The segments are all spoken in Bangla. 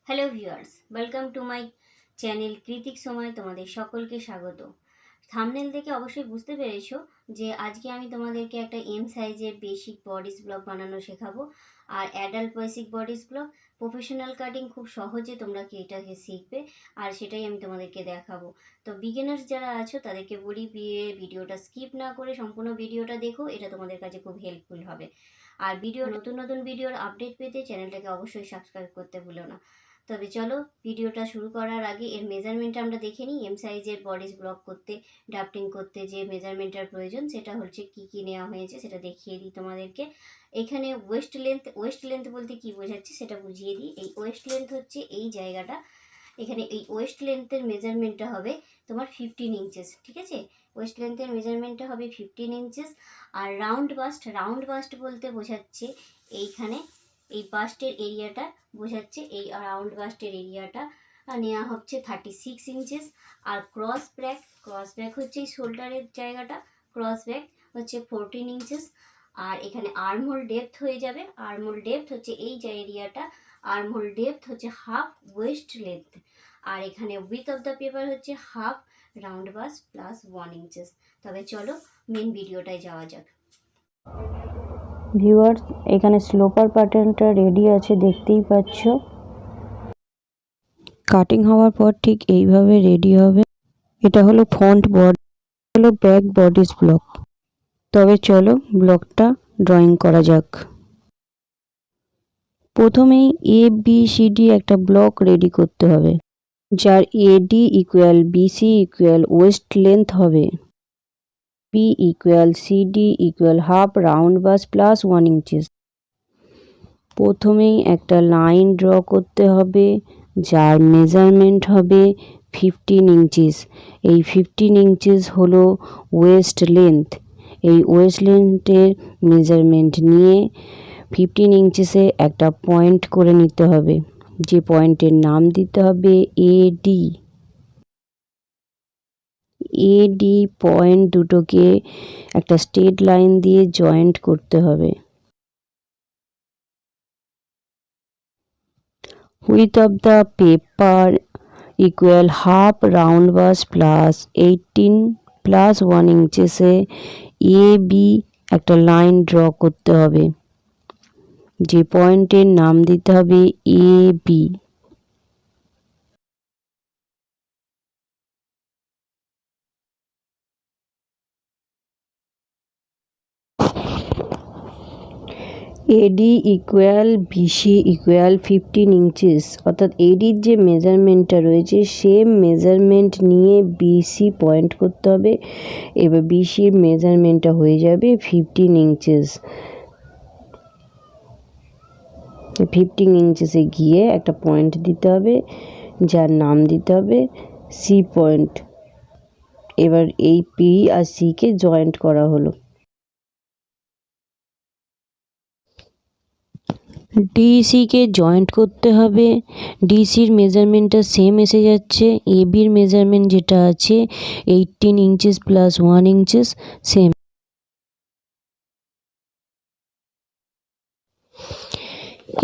Hello viewers, welcome to my channel কৃতিকসময়। তোমাদের সকলকে স্বাগত। থাম্বনেল দেখে অবশ্যই বুঝতে পেরেছো যে আজকে আমি তোমাদেরকে একটা এম সাইজের বেসিক বডিস ব্লগ বানানো শেখাবো। আর adult basic bodice block professional cutting খুব সহজে তোমরা কি এটাকে শিখবে, আর সেটাই আমি তোমাদেরকে দেখাবো। তো বিগিনার্স যারা আছো তাদেরকে বলি ভিডিওটা স্কিপ না করে সম্পূর্ণ ভিডিওটা দেখো, এটা তোমাদের কাছে খুব হেল্পফুল হবে। আর নতুন নতুন ভিডিওর আপডেট পেতে চ্যানেলটাকে অবশ্যই সাবস্ক্রাইব করতে ভুলো না। তবে চলো ভিডিওটা শুরু করার আগে এর মেজারমেন্টটা আমরা দেখে নিই। এম সাইজের বডিস ব্লক করতে, ড্রাফটিং করতে যে মেজারমেন্টটার প্রয়োজন সেটা হচ্ছে কি নেওয়া হয়েছে সেটা দেখিয়ে দিই তোমাদেরকে। এখানে ওয়েস্ট লেন্থ বলতে কি বোঝাচ্ছে সেটা বুঝিয়ে দিই। এই ওয়েস্ট লেন্থ হচ্ছে এই জায়গাটা। এখানে এই ওয়েস্ট লেন্থের মেজারমেন্টটা হবে তোমার 15 ইঞ্চেস, ঠিক আছে? ওয়েস্ট লেন্থের মেজারমেন্টটা হবে 15 ইঞ্চেস। আর রাউন্ড বাস্ট বলতে বোঝাচ্ছে এইখানে এই বাস্টের এরিয়াটা বোঝাচ্ছে, এই রাউন্ড বাস্টের এরিয়াটা নেওয়া হচ্ছে 36 ইঞ্চেস। আর ক্রস ব্যাক হচ্ছে এই শোল্ডারের জায়গাটা, ক্রস ব্যাক হচ্ছে 14 ইঞ্চেস। আর এখানে আর্মহোল ডেপথ হয়ে যাবে, আর্মহোল ডেপথ হচ্ছে এই যে এরিয়াটা, আর্মহোল ডেপথ হচ্ছে হাফ ওয়েস্ট লেন্থ। আর এখানে উইথ অফ দ্য পেপার হচ্ছে half round bust plus 1 inches. তবে চলো মেন ভিডিওটায় যাওয়া যাক। ভিউয়ার্স, এখানে স্লোপার প্যাটার্নটা রেডি আছে, দেখতেই পাচ্ছ। কাটিং হওয়ার পর ঠিক এইভাবে রেডি হবে। এটা হলো ফ্রন্ট বডি, হলো ব্যাক বডিস ব্লক। তবে চলো ব্লকটা ড্রয়িং করা যাক। প্রথমেই ABCD একটা ব্লক রেডি করতে হবে, যার AD equal BC equal waist length হবে, B equal CD equal half round bust plus 1 inches. প্রথমেই একটা লাইন ড্র করতে হবে যার মেজারমেন্ট হবে 15 ইঞ্চিস। এই 15 ইঞ্চিস হলো ওয়েস্ট লেন্থ। এই ওয়েস্ট লেন্থের মেজারমেন্ট নিয়ে 15 ইঞ্চিসে একটা পয়েন্ট করে নিতে হবে, যে পয়েন্টের নাম দিতে হবে AD। AD পয়েন্ট দুটোকে একটা স্ট্রেট লাইন দিয়ে জয়েন্ট করতে হবে। Width of the paper equal half round bust plus 18 plus 1 inches A AB একটা লাইন ড্র করতে হবে, যে পয়েন্টের নাম দিতে হবে AB। AD equal BC equal 15 inches, অর্থাৎ ADর যে মেজারমেন্টটা রয়েছে সেম মেজারমেন্ট নিয়ে BC পয়েন্ট করতে হবে। এবার BCর মেজারমেন্টটা হয়ে যাবে 15 ইঞ্চিস। 15 ইঞ্চিসে গিয়ে একটা পয়েন্ট দিতে হবে, যার নাম দিতে হবে C পয়েন্ট। এবার এই P আর Cকে জয়েন্ট করা হলো। ডিসিকে জয়েন্ট করতে হবে। ডিসির মেজারমেন্টটা সেম এসে যাচ্ছে, এবির মেজারমেন্ট যেটা আছে 18 ইঞ্চিস প্লাস 1 ইঞ্চিস সেম।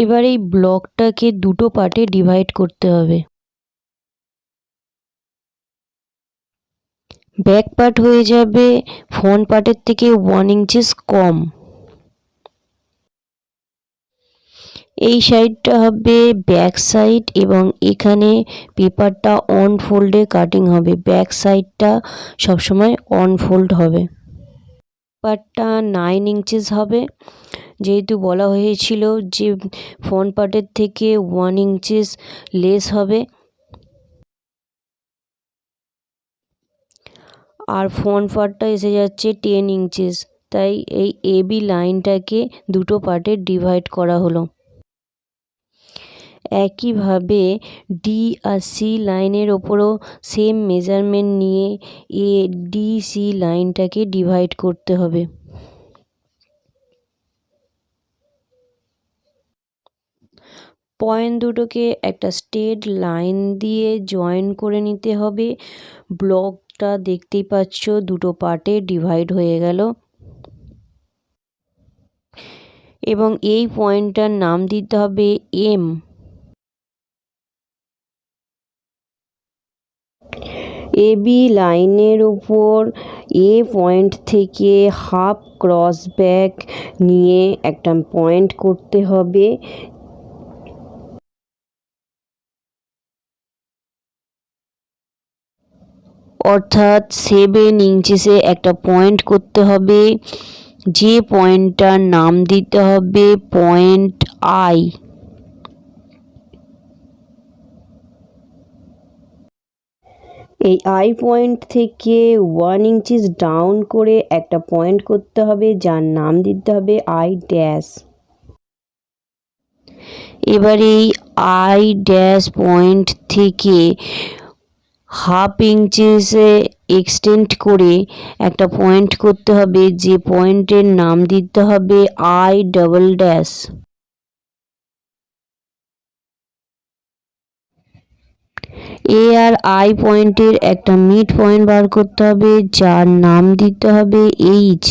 এবার এই ব্লকটাকে দুটো পার্টে ডিভাইড করতে হবে। ব্যাক পার্ট হয়ে যাবে ফ্রন্ট পার্টের থেকে 1 ইঞ্চিস কম। এই সাইডটা হবে ব্যাক সাইড, এবং এখানে পেপারটা অন ফোল্ডে কাটিং হবে। ব্যাক সাইডটা সবসময় অন ফোল্ড হবে। পেপারটা 9 ইঞ্চিস হবে, যেহেতু বলা হয়েছিল যে ফ্রন্ট পার্টের থেকে 1 ইঞ্চিস লেস হবে। আর ফ্রন্ট পার্টটা এসে যাচ্ছে 10 ইঞ্চিস, তাই এই এবি লাইনটাকে দুটো পার্টে ডিভাইড করা হলো। একইভাবে ডি আর সি লাইনের ওপরও সেম মেজারমেন্ট নিয়ে ADC লাইনটাকে ডিভাইড করতে হবে। পয়েন্ট দুটোকে একটা স্ট্রেট লাইন দিয়ে জয়েন করে নিতে হবে। ব্লকটা দেখতেই পাচ্ছ দুটো পার্টে ডিভাইড হয়ে গেল, এবং এই পয়েন্টটার নাম দিতে হবে M। এবি লাইনের উপর এ পয়েন্ট থেকে হাফ ক্রস ব্যাক নিয়ে একটা পয়েন্ট করতে হবে। অর্থাৎ 7 ইঞ্চিসে একটা পয়েন্ট করতে হবে, যে পয়েন্টটার নাম দিতে হবে পয়েন্ট আই। এই আই পয়েন্ট থেকে 1 ইঞ্চিস ডাউন করে একটা পয়েন্ট করতে হবে, যার নাম দিতে হবে আই ড্যাশ। এবার এই আই ড্যাশ পয়েন্ট থেকে হাফ ইঞ্চিসে এক্সটেন্ড করে একটা পয়েন্ট করতে হবে, যে পয়েন্টের নাম দিতে হবে আই ডাবল ড্যাশ। এ আর আই পয়েন্টের একটা মিড পয়েন্ট বার করতে হবে, যার নাম দিতে হবে এইচ।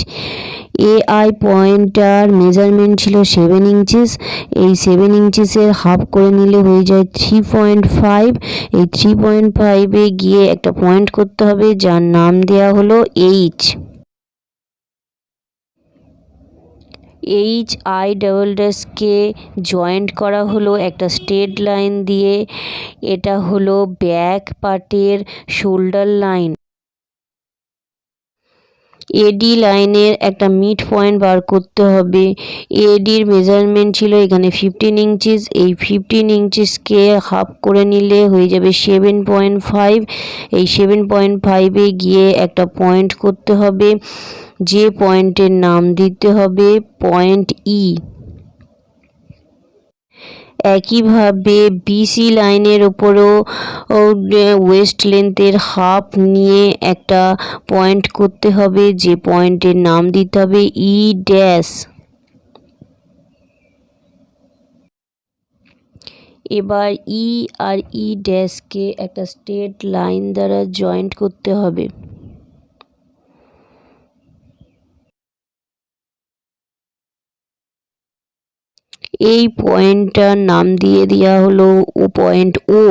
এ আই পয়েন্টটার মেজারমেন্ট ছিল 7 ইঞ্চিস। এই 7 ইঞ্চিসের হাফ করে নিলে হয়ে যায় 3.5। এই 3.5-এ গিয়ে একটা পয়েন্ট করতে হবে, যার নাম দেওয়া হলো এইচ। এইচ আই ডাবল ড্যাশকে জয়েন্ট করা হলো একটা স্ট্রেট লাইন দিয়ে। এটা হলো ব্যাক পার্টের শোল্ডার লাইন। এডি লাইনের একটা মিড পয়েন্ট বার করতে হবে। এডির মেজারমেন্ট ছিল এখানে 15 ইঞ্চিস। এই 15 ইঞ্চিসকে হাফ করে নিলে হয়ে যাবে 7.5। এই 7.5-এ গিয়ে একটা পয়েন্ট করতে হবে, যে পয়েন্টের নাম দিতে হবে পয়েন্ট ই। একইভাবে বিসি লাইনের ওপরও ওয়েস্ট লেন্থের হাফ নিয়ে একটা পয়েন্ট করতে হবে, যে পয়েন্টের নাম দিতে হবে ই ড্যাশ। এবার ই আর ই ড্যাশকে একটা স্ট্রেট লাইন দ্বারা জয়েন্ট করতে হবে। এই পয়েন্টটার নাম দিয়ে দেওয়া হলো পয়েন্ট ও।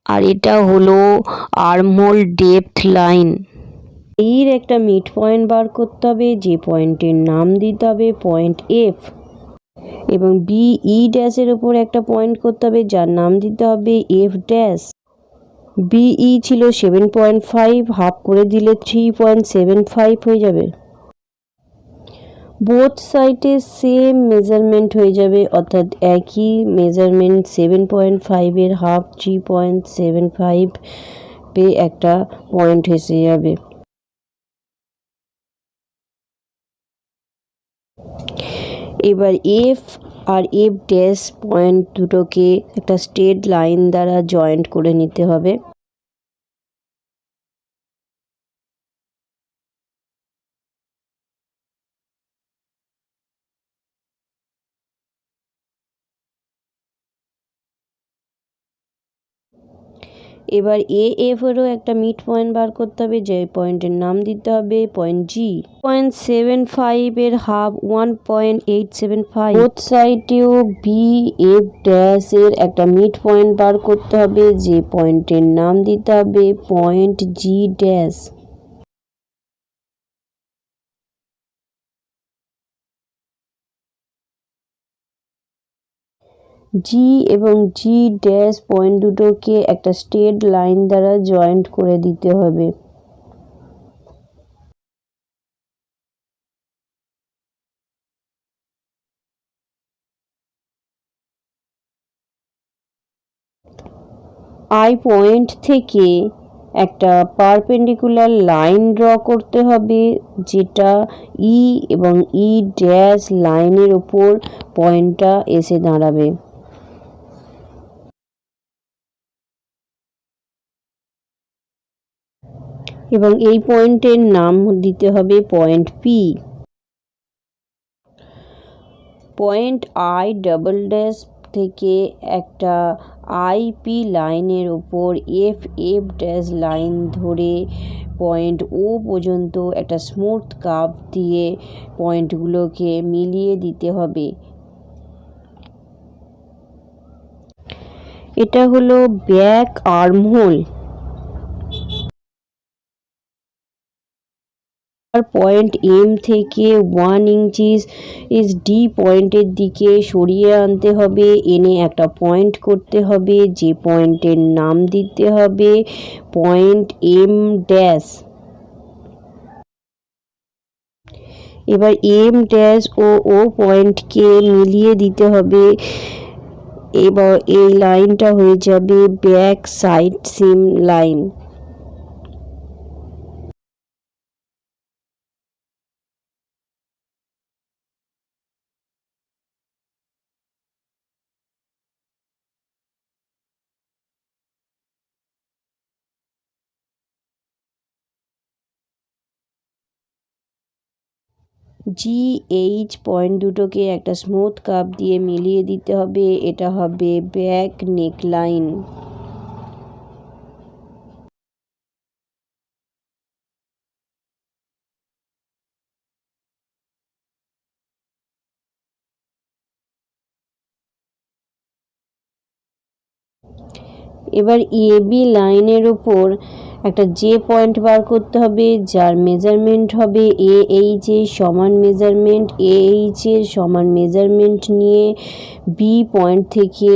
আর এটা হলো আর্মহোল ডেপথ লাইন। এর একটা মিড পয়েন্ট বার করতে হবে, যে পয়েন্টের নাম দিতে হবে পয়েন্ট এফ। এবং বি ই ড্যাশের উপর একটা পয়েন্ট করতে হবে, যার নাম দিতে হবে এফ ড্যাশ। বিই ছিল 7.5, হাফ করে দিলে 3.75 হয়ে যাবে। বোথ সাইডে সেম মেজারমেন্ট হয়ে যাবে, অর্থাৎ একই মেজারমেন্ট। 7.5-এর হাফ 3.75-এ একটা পয়েন্ট এসে যাবে। এবার F R F dash point দুটোকে একটা স্ট্রেট লাইন দ্বারা জয়েন্ট করে নিতে হবে। এবার এ এফেরও একটা মিড পয়েন্ট বার করতে হবে, যে পয়েন্টের নাম দিতে হবে পয়েন্ট জি। 0.75-এর হাফ 1.875। বোথ সাইডেও বি এফ ড্যাশ এর একটা মিড পয়েন্ট বার করতে হবে, যে পয়েন্টের নাম দিতে হবে পয়েন্ট জি ড্যাশ। জি এবং জি ড্যাশ পয়েন্ট দুটোকে একটা স্ট্রেট লাইন দ্বারা জয়েন্ট করে দিতে হবে। আই পয়েন্ট থেকে একটা পারপেন্ডিকুলার লাইন ড্র করতে হবে, যেটা ই এবং ই ড্যাশ লাইনের ওপর পয়েন্টটা এসে দাঁড়াবে। এবং এই পয়েন্টের নাম দিতে হবে point P. Point I double dash থেকে একটা আইপি লাইনের ওপর এফ এফ ড্যাশ লাইন ধরে পয়েন্ট ও পর্যন্ত একটা স্মুথ কার্ভ দিয়ে পয়েন্টগুলোকে মিলিয়ে দিতে হবে। এটা হলো ব্যাক আর্মহোল। পয়েন্ট এম থেকে 1 ইঞ্চিস ডি পয়েন্টের দিকে সরিয়ে আনতে হবে, এনে একটা পয়েন্ট করতে হবে, যে পয়েন্টের নাম দিতে হবে পয়েন্ট এম ড্যাশ। এবার এম ড্যাশ ও পয়েন্টকে মিলিয়ে দিতে হবে। এবার এই লাইনটা হয়ে যাবে back side seam line. GH point দুটোকে একটা স্মুথ কাপ দিয়ে মিলিয়ে দিতে হবে, এটা হবে ব্যাক নেক লাইন। এবার এবি লাইনের ওপর একটা জে পয়েন্ট বার করতে হবে, যার মেজারমেন্ট হবে এইচ এর সমান মেজারমেন্ট। এইচ এর সমান মেজারমেন্ট নিয়ে বি পয়েন্ট থেকে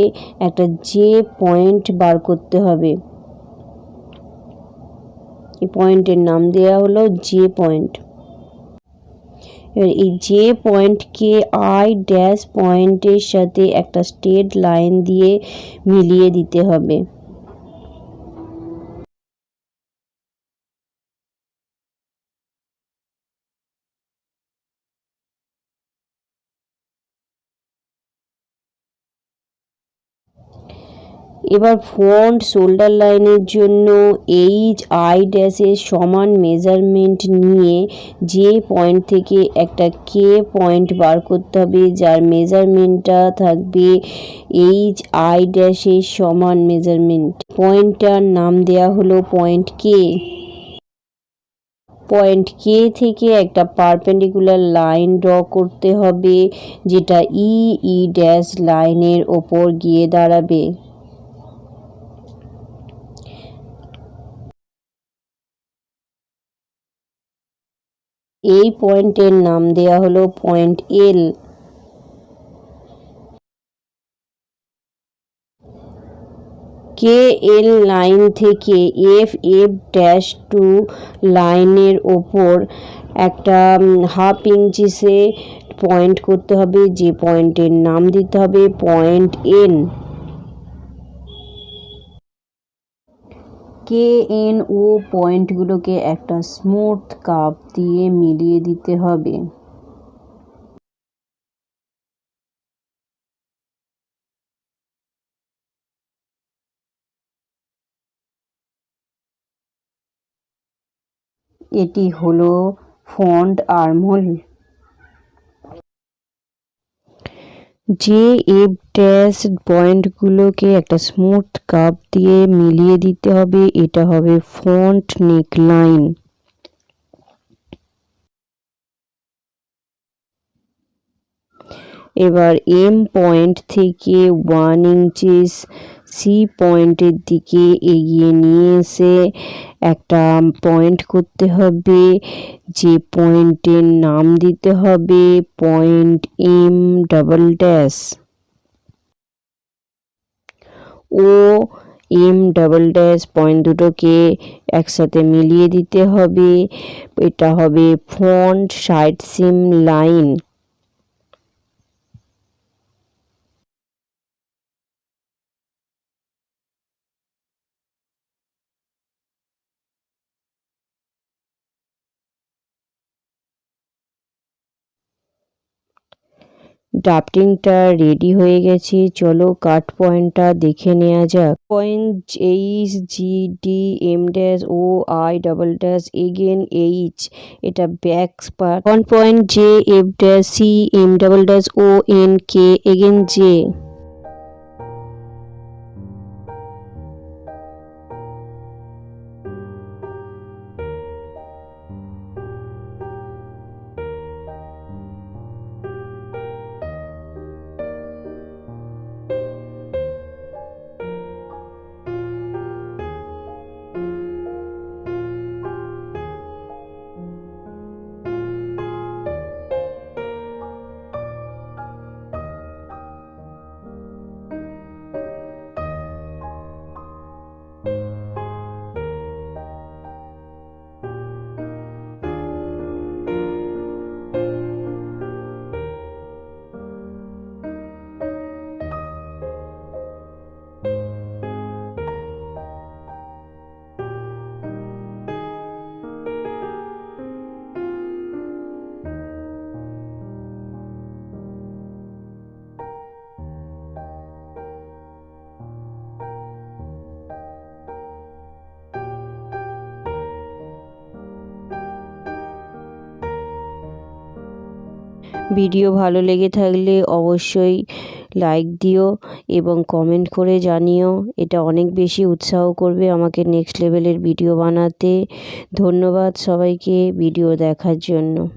একটা জে পয়েন্ট বার করতে হবে। এই পয়েন্টের নাম দেওয়া হলো জে পয়েন্ট। এবার এই জে পয়েন্টকে আই ড্যাশ পয়েন্টের সাথে একটা স্ট্রেট লাইন দিয়ে মিলিয়ে দিতে হবে। এবার ফ্রন্ট শোল্ডার লাইনের জন্য এইচ আই ড্যাশের সমান মেজারমেন্ট নিয়ে যে পয়েন্ট থেকে একটা কে পয়েন্ট বার করতে হবে, যার মেজারমেন্টটা থাকবে এইচ আই ড্যাশের সমান মেজারমেন্ট। পয়েন্টটার নাম দেয়া হলো পয়েন্ট কে। পয়েন্ট কে থেকে একটা পারপেন্ডিকুলার লাইন ড্র করতে হবে, যেটা ই ড্যাশ লাইনের ওপর গিয়ে দাঁড়াবে। এই পয়েন্টের নাম দেয়া হলো পয়েন্ট এল। কে এল লাইন থেকে এফ ড্যাশ টু লাইনের ওপর একটা হাফ ইঞ্চিসে পয়েন্ট করতে হবে, যে পয়েন্টের নাম দিতে হবে পয়েন্ট এন। কে এন ও পয়েন্টগুলোকে একটা স্মুথ কাপ দিয়ে মিলিয়ে দিতে হবে। এটি হলো ফ্রন্ট আর্মহোল। যে এফ ড্যাশ পয়েন্টগুলোকে একটা স্মুথ কাপ দিয়ে মিলিয়ে দিতে হবে, এটা হবে ফ্রন্ট নেক লাইন। এবার এম পয়েন্ট থেকে 1 ইঞ্চিস সি পয়েন্টের দিকে এগিয়ে নিয়ে এসে একটা পয়েন্ট করতে হবে, যে পয়েন্টের নাম দিতে হবে পয়েন্ট এম ডাবল ড্যাশ। ও এম ডাবল ড্যাশ পয়েন্ট দুটোকে একসাথে মিলিয়ে দিতে হবে, এটা হবে ফ্রন্ট সাইড সিম লাইন। ড্রাফটিংটা রেডি হয়ে গেছে, চলো কাট পয়েন্টটা দেখে নেওয়া যাক। Point H G D M dash ও I double dash again H, এটা back part. 1 point J F dash C M double dash ও N K again J. Video ভালো লেগে থাকলে অবশ্যই লাইক দিও এবং কমেন্ট করে জানিও, এটা অনেক বেশি উৎসাহ করবে আমাকে নেক্সট লেভেলের ভিডিও বানাতে। ধন্যবাদ সবাইকে ভিডিও দেখার জন্য।